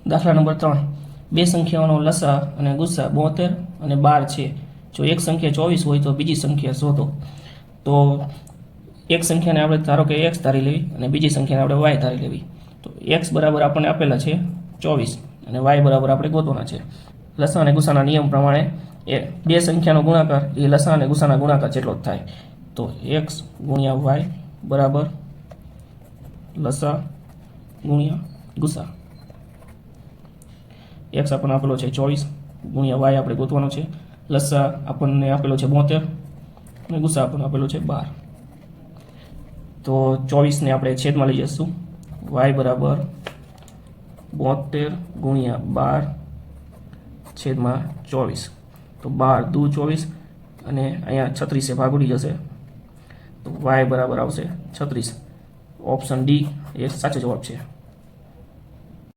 દાખલા નંબર 3 બે સંખ્યાઓનો લસા અને ગુસા 72 અને 12 છે. જો એક સંખ્યા 24 હોય તો બીજી સંખ્યા શોધો. તો એક સંખ્યાને આપણે ધારો કે x ધારી લેવી અને બીજી સંખ્યાને આપણે y ધારી લેવી. તો x બરાબર આપણને આપેલા છે 24 અને y બરાબર આપણે ગોતવાના છે. લસા અને ગુસાના નિયમ પ્રમાણે એ બે સંખ્યાનો ગુણાકાર એ લસા અને ગુસાના ગુણાકાર જેટલો જ થાય. તો x ગુણ્યા y બરાબર લસા ગુણ્યા ગુસા. x આપણને આપેલો છે 24 ગુણ્યા y આપણે ગોતવાનો છે. લસા આપણને આપેલો છે 72 અને ગુસા આપણને આપેલો છે 12. તો 24 ને આપણે છેદમાં લઈ જઈશું. y બરાબર 72 ગુણ્યા 12 છેદમાં 24. તો 12 દુ 24 અને અહીંયા 36 ભાગ ઉડી જશે. તો y બરાબર આવશે 36. ઓપ્શન ડી એ સાચો જવાબ છે.